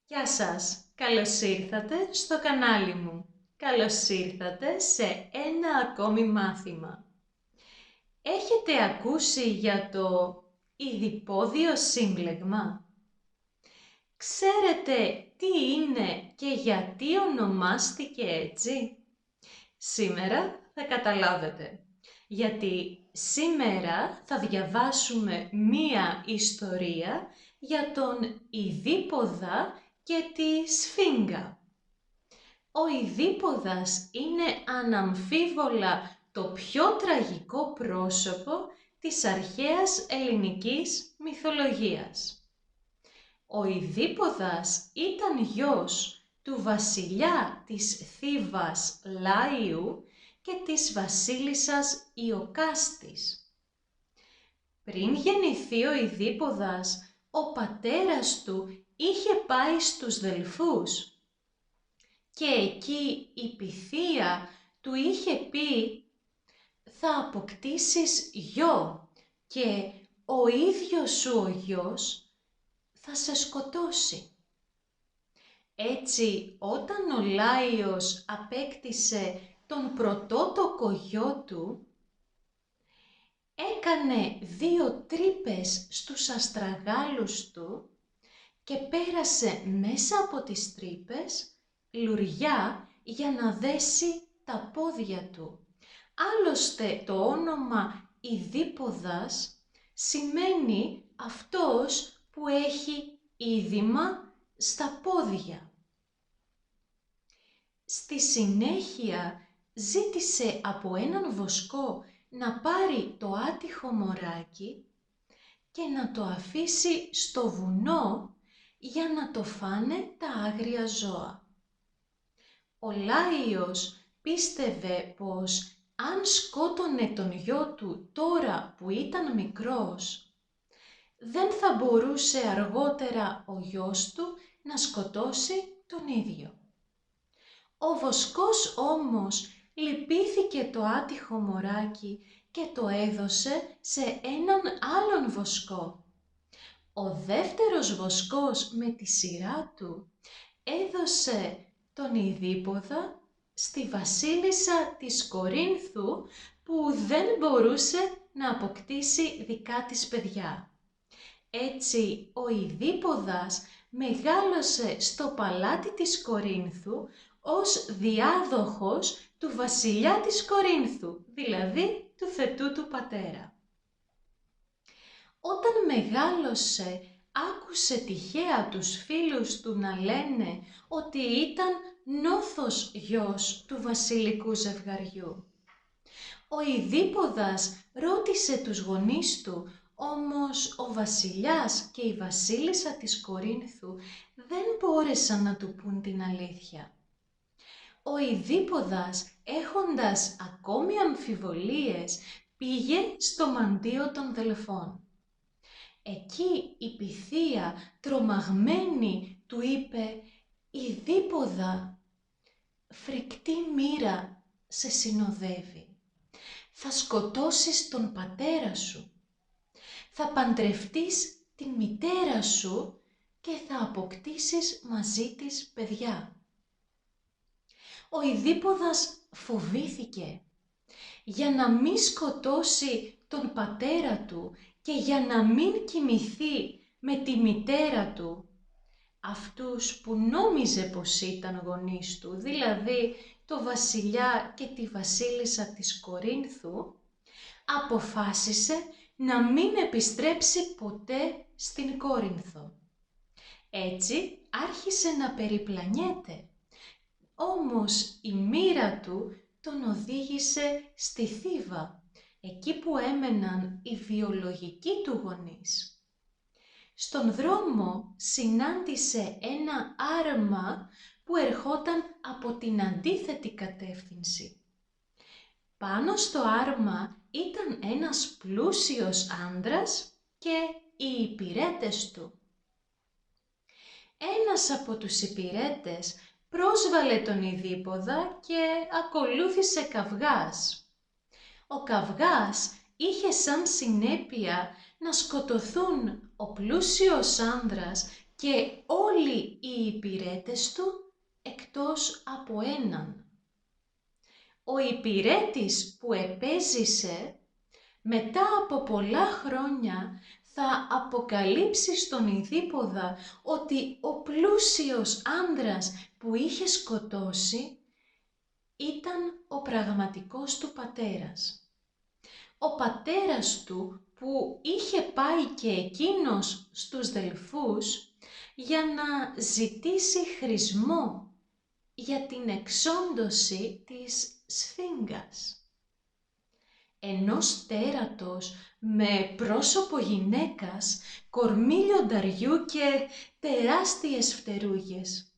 Γεια σας, καλώς ήρθατε στο κανάλι μου. Καλώς ήρθατε σε ένα ακόμη μάθημα. Έχετε ακούσει για το ειδipόδιο σύμπλεγμα? Ξέρετε τι είναι και γιατί ονομάστηκε έτσι? Σήμερα θα καταλάβετε, γιατί σήμερα θα διαβάσουμε μία ιστορία για τον ειδίποδα και τη σφίγγα. Ο ειδίποδας είναι αναμφίβολα το πιο τραγικό πρόσωπο της αρχαίας ελληνικής μυθολογίας. Ο ειδίποδας ήταν γιος του βασιλιά της Θήβας Λάιου και της βασίλισσας Ιωκάστης. Πριν γεννηθεί ο ειδίποδας, ο πατέρας του είχε πάει στους Δελφούς και εκεί η Πυθία του είχε πει «Θα αποκτήσεις γιο και ο ίδιος σου ο γιος θα σε σκοτώσει». Έτσι, όταν ο Λάιος απέκτησε τον πρωτότοκο γιο του, έκανε 2 τρύπες στους αστραγάλους του και πέρασε μέσα από τις τρύπες λουριά για να δέσει τα πόδια του. Άλλωστε το όνομα ειδίποδας σημαίνει αυτός που έχει είδημα στα πόδια. Στη συνέχεια ζήτησε από έναν βοσκό να πάρει το άτυχο μωράκι και να το αφήσει στο βουνό για να το φάνε τα άγρια ζώα. Ο Λάιος πίστευε πως αν σκότωνε τον γιο του τώρα που ήταν μικρός, δεν θα μπορούσε αργότερα ο γιος του να σκοτώσει τον ίδιο. Ο βοσκός όμως λυπήθηκε το άτυχο μωράκι και το έδωσε σε έναν άλλον βοσκό. Ο δεύτερος βοσκός με τη σειρά του έδωσε τον ειδίποδα στη βασίλισσα της Κορίνθου που δεν μπορούσε να αποκτήσει δικά της παιδιά. Έτσι ο ειδίποδας μεγάλωσε στο παλάτι της Κορίνθου ως διάδοχος του βασιλιά της Κορίνθου, δηλαδή του θετού του πατέρα. Όταν μεγάλωσε, άκουσε τυχαία τους φίλους του να λένε ότι ήταν νόθος γιος του βασιλικού ζευγαριού. Ο ειδίποδας ρώτησε τους γονείς του, όμως ο βασιλιάς και η βασίλισσα της Κορίνθου δεν μπόρεσαν να του πουν την αλήθεια. Ο ειδίποδας, έχοντας ακόμη αμφιβολίες, πήγε στο μαντίο των Δελφών. Εκεί η Πυθία, τρομαγμένη, του είπε «Ειδίποδα, φρικτή μοίρα σε συνοδεύει. Θα σκοτώσεις τον πατέρα σου, θα παντρευτείς την μητέρα σου και θα αποκτήσεις μαζί της παιδιά». Ο ειδίποδας φοβήθηκε. Για να μην σκοτώσει τον πατέρα του και για να μην κοιμηθεί με τη μητέρα του, αυτούς που νόμιζε πως ήταν γονείς του, δηλαδή το βασιλιά και τη βασίλισσα της Κορίνθου, αποφάσισε να μην επιστρέψει ποτέ στην Κόρινθο. Έτσι άρχισε να περιπλανιέται, όμως η μοίρα του τον οδήγησε στη Θήβα, εκεί που έμεναν οι βιολογικοί του γονείς. Στον δρόμο συνάντησε ένα άρμα που ερχόταν από την αντίθετη κατεύθυνση. Πάνω στο άρμα ήταν ένας πλούσιος άντρας και οι υπηρέτες του. Ένας από τους υπηρέτες πρόσβαλε τον ειδίποδα και ακολούθησε καυγάς. Ο καυγάς είχε σαν συνέπεια να σκοτωθούν ο πλούσιος άνδρας και όλοι οι υπηρέτες του εκτός από έναν. Ο υπηρέτης που επέζησε μετά από πολλά χρόνια θα αποκαλύψει στον ειδίποδα ότι ο πλούσιος άνδρας που είχε σκοτώσει ήταν ο πραγματικός του πατέρας. Ο πατέρας του που είχε πάει και εκείνος στους Δελφούς για να ζητήσει χρησμό για την εξόντωση της Σφίγγας. Ενός τέρατος με πρόσωπο γυναίκας, κορμί λιονταριού και τεράστιες φτερούγες.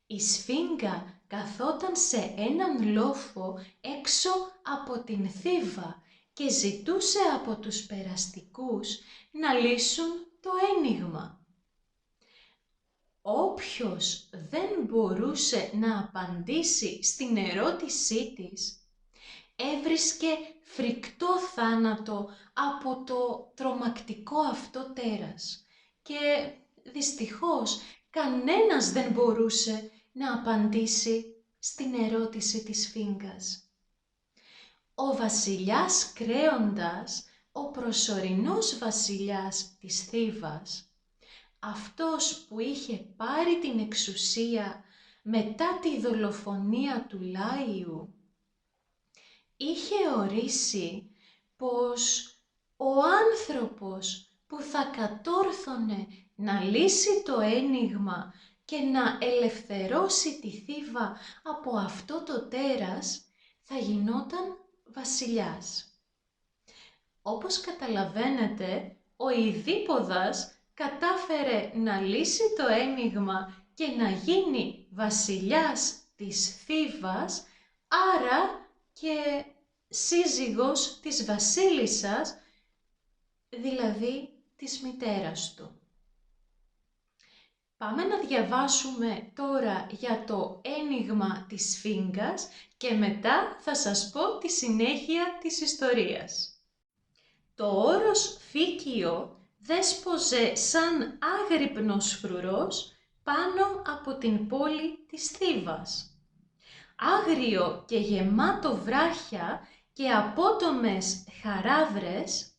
Η Σφίγγα καθόταν σε έναν λόφο έξω από την Θήβα και ζητούσε από τους περαστικούς να λύσουν το ένιγμα. Όποιος δεν μπορούσε να απαντήσει στην ερώτησή της, έβρισκε φρικτό θάνατο από το τρομακτικό αυτό τέρας και δυστυχώς κανένας δεν μπορούσε να απαντήσει στην ερώτηση της Σφίγγας. Ο βασιλιάς Κρέοντας, ο προσωρινός βασιλιάς της Θήβας, αυτός που είχε πάρει την εξουσία μετά τη δολοφονία του Λάιου, είχε ορίσει πως ο άνθρωπος που θα κατόρθωνε να λύσει το ένιγμα και να ελευθερώσει τη Θήβα από αυτό το τέρας θα γινόταν βασιλιάς. Όπως καταλαβαίνετε, ο ειδίποδας κατάφερε να λύσει το ένιγμα και να γίνει βασιλιάς της Θήβας, άρα και σύζυγος της βασίλισσας, δηλαδή της μητέρας του. Πάμε να διαβάσουμε τώρα για το ένιγμα της Σφίγγας και μετά θα σας πω τη συνέχεια της ιστορίας. Το όρος Φίκιο δέσποζε σαν άγρυπνος φρουρός πάνω από την πόλη της Θήβας. Άγριο και γεμάτο βράχια και απότομες χαράδρες,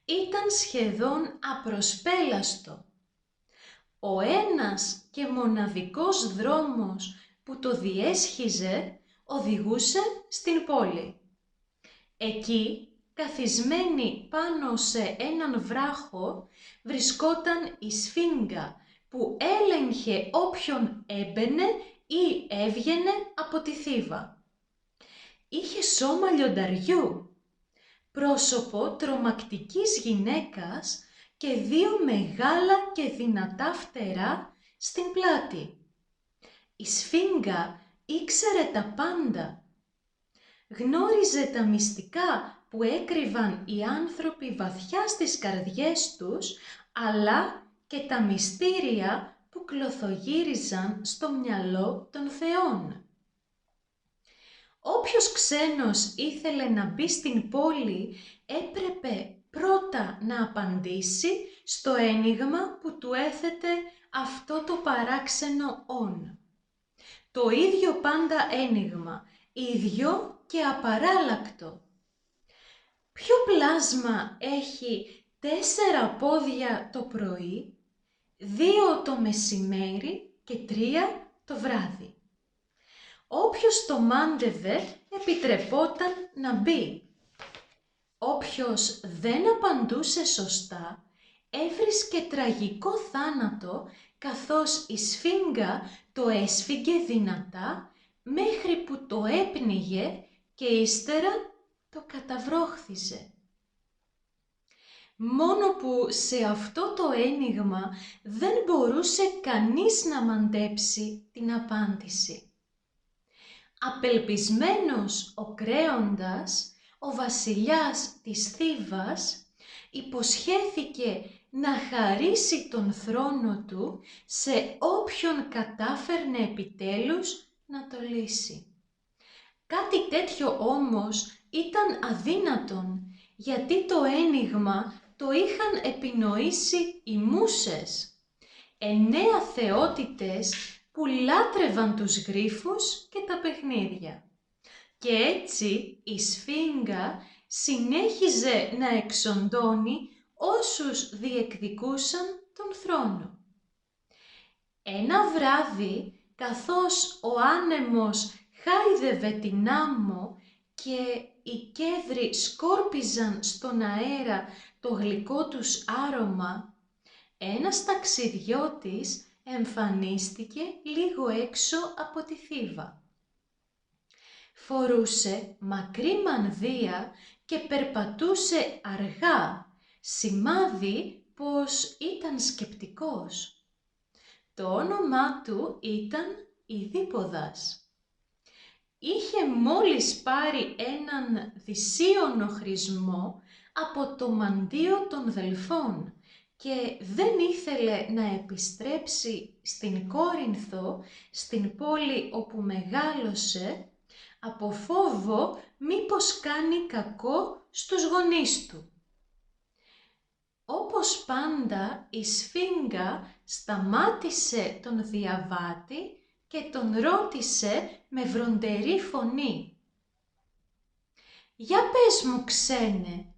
ήταν σχεδόν απροσπέλαστο. Ο ένας και μοναδικός δρόμος που το διέσχιζε οδηγούσε στην πόλη. Εκεί, καθισμένη πάνω σε έναν βράχο, βρισκόταν η Σφίγγα που έλεγχε όποιον έμπαινε ή έβγαινε από τη Θήβα. Είχε σώμα λιονταριού, πρόσωπο τρομακτικής γυναίκας και δύο μεγάλα και δυνατά φτερά στην πλάτη. Η Σφίγγα ήξερε τα πάντα. Γνώριζε τα μυστικά που έκρυβαν οι άνθρωποι βαθιά στις καρδιές τους, αλλά και τα μυστήρια που κλωθογύριζαν στο μυαλό των θεών. Όποιος ξένος ήθελε να μπει στην πόλη, έπρεπε πρώτα να απαντήσει στο ένιγμα που του έθετε αυτό το παράξενο «ον». Το ίδιο πάντα ένιγμα, ίδιο και απαράλλακτο. Ποιο πλάσμα έχει 4 πόδια το πρωί, 2 το μεσημέρι και 3 το βράδυ? Όποιος το μάντευε επιτρεπόταν να μπει. Όποιος δεν απαντούσε σωστά έβρισκε τραγικό θάνατο, καθώς η Σφίγγα το έσφιγγε δυνατά μέχρι που το έπνιγε και ύστερα το καταβρόχθιζε. Μόνο που σε αυτό το ένιγμα δεν μπορούσε κανείς να μαντέψει την απάντηση. Απελπισμένος ο Κρέοντας, ο βασιλιάς της Θήβας, υποσχέθηκε να χαρίσει τον θρόνο του σε όποιον κατάφερνε επιτέλους να το λύσει. Κάτι τέτοιο όμως ήταν αδύνατον, γιατί το ένιγμα το είχαν επινοήσει οι μούσες. 9 θεότητες που λάτρευαν τους γρίφους και τα παιχνίδια. Και έτσι η Σφίγγα συνέχιζε να εξοντώνει όσους διεκδικούσαν τον θρόνο. Ένα βράδυ, καθώς ο άνεμος χάιδευε την άμμο και οι κέδροι σκόρπιζαν στον αέρα το γλυκό τους άρωμα, ένας ταξιδιώτης εμφανίστηκε λίγο έξω από τη Θήβα. Φορούσε μακρύ μανδύα και περπατούσε αργά, σημάδι πως ήταν σκεπτικός. Το όνομά του ήταν Ιδίπποδας. Είχε μόλις πάρει έναν δυσίωνο χρησμό από το μαντίο των Δελφών και δεν ήθελε να επιστρέψει στην Κόρινθο, στην πόλη όπου μεγάλωσε, από φόβο μήπως κάνει κακό στους γονείς του. Όπως πάντα, η Σφίγγα σταμάτησε τον διαβάτη και τον ρώτησε με βροντερή φωνή. «Για πες μου, ξένε,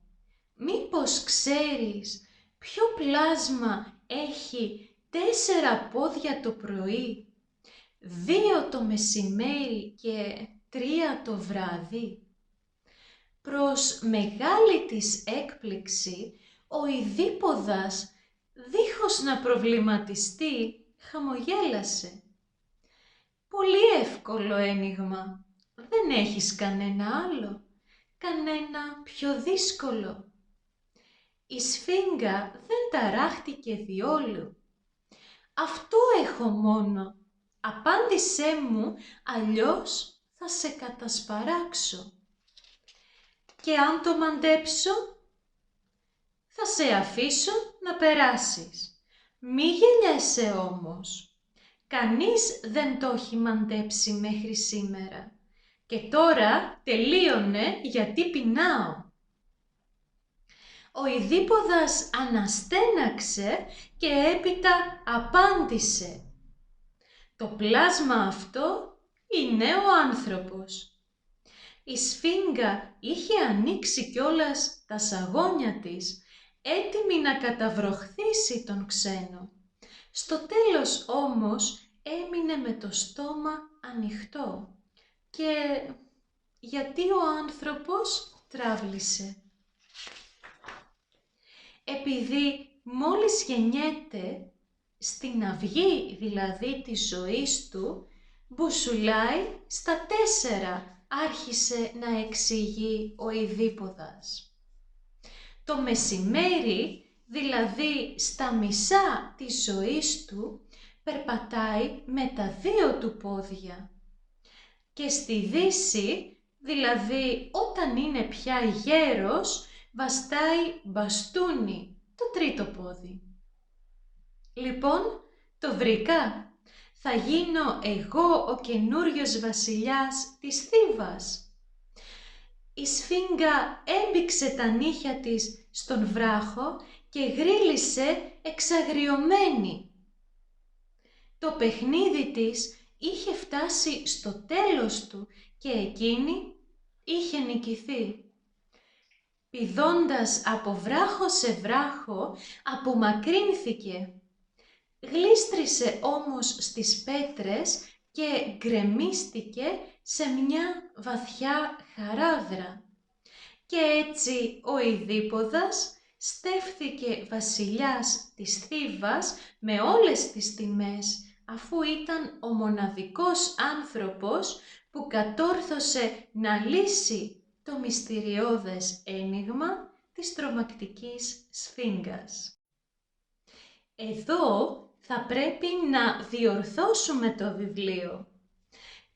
μήπως ξέρεις ποιο πλάσμα έχει 4 πόδια το πρωί, 2 το μεσημέρι και 3 το βράδυ?» Προς μεγάλη της έκπληξη, ο Ιδίπποδας, δίχως να προβληματιστεί, χαμογέλασε. «Πολύ εύκολο ένιγμα. Δεν έχεις κανένα άλλο, κανένα πιο δύσκολο?» Η Σφίγγα δεν ταράχτηκε διόλου. «Αυτό έχω μόνο. Απάντησέ μου, αλλιώς θα σε κατασπαράξω. Και αν το μαντέψω?» «Θα σε αφήσω να περάσεις. Μη γελιέσαι όμως. Κανείς δεν το έχει μαντέψει μέχρι σήμερα. Και τώρα τελείωνε γιατί πεινάω». Ο Ιδίπποδας αναστέναξε και έπειτα απάντησε. «Το πλάσμα αυτό είναι ο άνθρωπος». Η Σφίγγα είχε ανοίξει κιόλας τα σαγόνια της, έτοιμη να καταβροχθήσει τον ξένο. Στο τέλος όμως έμεινε με το στόμα ανοιχτό και γιατί ο άνθρωπος τράβλησε. Επειδή μόλις γεννιέται, στην αυγή δηλαδή της ζωής του, μπουσουλάει στα 4, άρχισε να εξηγεί ο Ιδίπποδας. Το μεσημέρι, δηλαδή στα μισά της ζωής του, περπατάει με τα 2 του πόδια. Και στη δύση, δηλαδή όταν είναι πια γέρος, βαστάει μπαστούνι, το 3ο πόδι. Λοιπόν, το βρήκα. Θα γίνω εγώ ο καινούριος βασιλιάς της Θήβας. Η Σφίγγα έμπηξε τα νύχια της στον βράχο και γρύλισε εξαγριωμένη. Το παιχνίδι της είχε φτάσει στο τέλος του και εκείνη είχε νικηθεί. Πηδώντας από βράχο σε βράχο, απομακρύνθηκε. Γλίστρισε όμως στις πέτρες και γκρεμίστηκε σε μια βαθιά χαράδρα. Και έτσι ο Ιδίπποδας στέφθηκε βασιλιάς της Θήβας με όλες τις τιμές, αφού ήταν ο μοναδικός άνθρωπος που κατόρθωσε να λύσει το μυστηριώδες ένιγμα της τρομακτικής Σφίγγας. Εδώ θα πρέπει να διορθώσουμε το βιβλίο.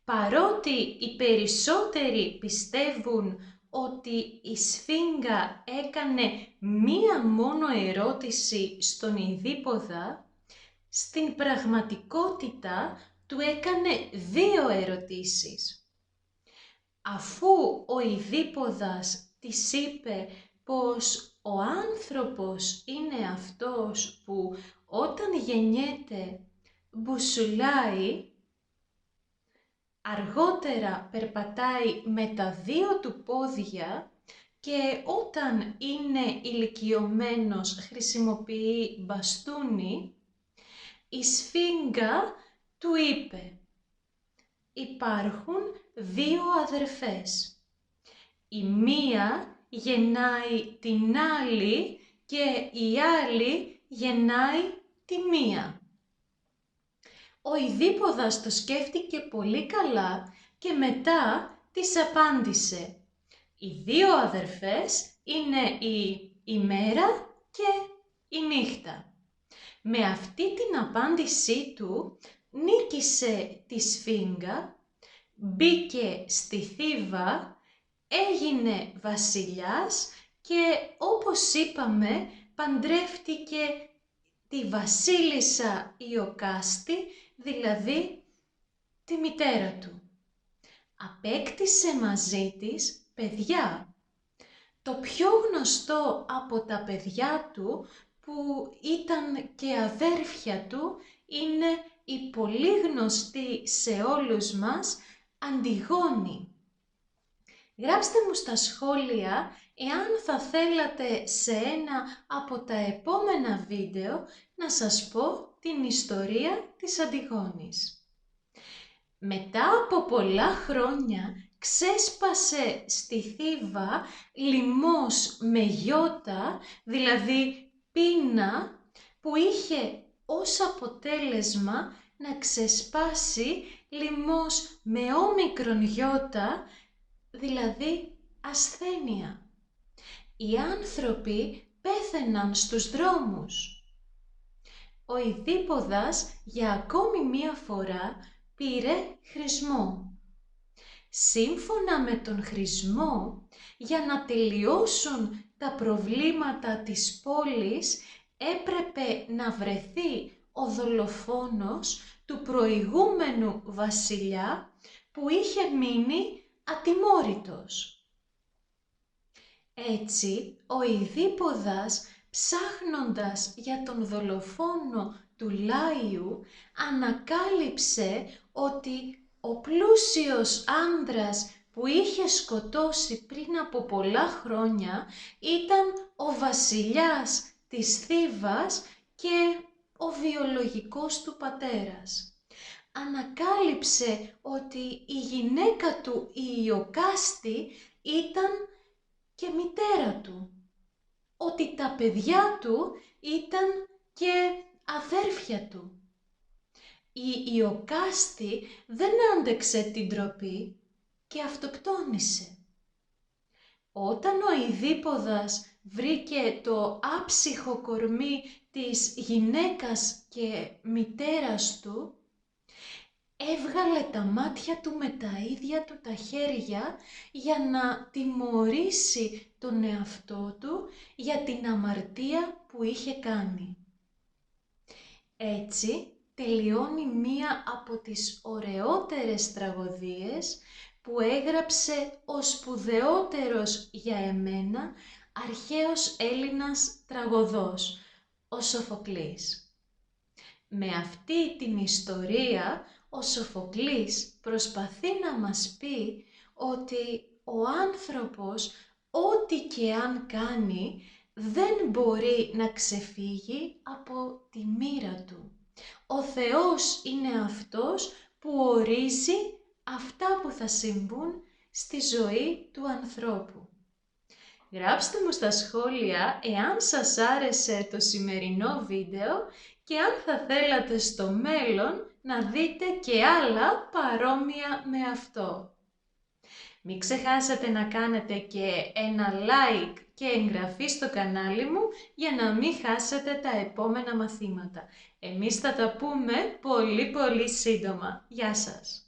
Παρότι οι περισσότεροι πιστεύουν ότι η Σφίγγα έκανε μία μόνο ερώτηση στον Ιδίπποδα, στην πραγματικότητα του έκανε 2 ερωτήσεις. Αφού ο Ιδίπποδας της είπε πως Ο άνθρωπος είναι αυτός που όταν γεννιέται μπουσουλάει, αργότερα περπατάει με τα δύο του πόδια και όταν είναι ηλικιωμένος χρησιμοποιεί μπαστούνι, η Σφίγγα του είπε: υπάρχουν δύο αδερφές. Η μία γεννάει την άλλη και η άλλη γεννάει τη μία. Ο Ιδίπποδας το σκέφτηκε πολύ καλά και μετά της απάντησε: οι δύο αδερφές είναι η ημέρα και η νύχτα. Με αυτή την απάντησή του νίκησε τη Σφίγγα, μπήκε στη Θήβα, έγινε βασιλιάς και όπως είπαμε παντρεύτηκε τη βασίλισσα Ιωκάστη, δηλαδή τη μητέρα του. Απέκτησε μαζί της παιδιά. Το πιο γνωστό από τα παιδιά του, που ήταν και αδέρφια του, είναι η πολύ γνωστή σε όλους μας Αντιγόνη. Γράψτε μου στα σχόλια εάν θα θέλατε σε ένα από τα επόμενα βίντεο να σας πω την ιστορία της Αντιγόνης. Μετά από πολλά χρόνια ξέσπασε στη Θήβα λοιμός με γιώτα, δηλαδή πείνα, που είχε ως αποτέλεσμα να ξεσπάσει λοιμός με όμικρον γιώτα, δηλαδή ασθένεια. Οι άνθρωποι πέθαιναν στους δρόμους. Ο Ιδίπποδας για ακόμη μία φορά πήρε χρησμό. Σύμφωνα με τον χρησμό, για να τελειώσουν τα προβλήματα της πόλης, έπρεπε να βρεθεί ο δολοφόνος του προηγούμενου βασιλιά που είχε μείνει ατιμόρυτος. Έτσι, ο Ιδίπποδας, ψάχνοντας για τον δολοφόνο του Λάιου, ανακάλυψε ότι ο πλούσιος άνδρας που είχε σκοτώσει πριν από πολλά χρόνια ήταν ο βασιλιάς της Θήβας και ο βιολογικός του πατέρας. Ανακάλυψε ότι η γυναίκα του, η Ιωκάστη, ήταν και μητέρα του, ότι τα παιδιά του ήταν και αδέρφια του. Η Ιωκάστη δεν άντεξε την ντροπή και αυτοκτόνησε. Όταν ο Ιδίπποδας βρήκε το άψυχο κορμί της γυναίκας και μητέρας του, έβγαλε τα μάτια του με τα ίδια του τα χέρια για να τιμωρήσει τον εαυτό του για την αμαρτία που είχε κάνει. Έτσι τελειώνει μία από τις ωραιότερες τραγωδίες που έγραψε ο σπουδαιότερος για εμένα αρχαίος Έλληνας τραγωδός, ο Σοφοκλής. Με αυτή την ιστορία ο Σοφοκλής προσπαθεί να μας πει ότι ο άνθρωπος, ό,τι και αν κάνει, δεν μπορεί να ξεφύγει από τη μοίρα του. Ο Θεός είναι αυτός που ορίζει αυτά που θα συμβούν στη ζωή του ανθρώπου. Γράψτε μου στα σχόλια εάν σας άρεσε το σημερινό βίντεο και αν θα θέλατε στο μέλλον να δείτε και άλλα παρόμοια με αυτό. Μην ξεχάσετε να κάνετε και ένα like και εγγραφή στο κανάλι μου για να μην χάσετε τα επόμενα μαθήματα. Εμείς θα τα πούμε πολύ σύντομα. Γεια σας!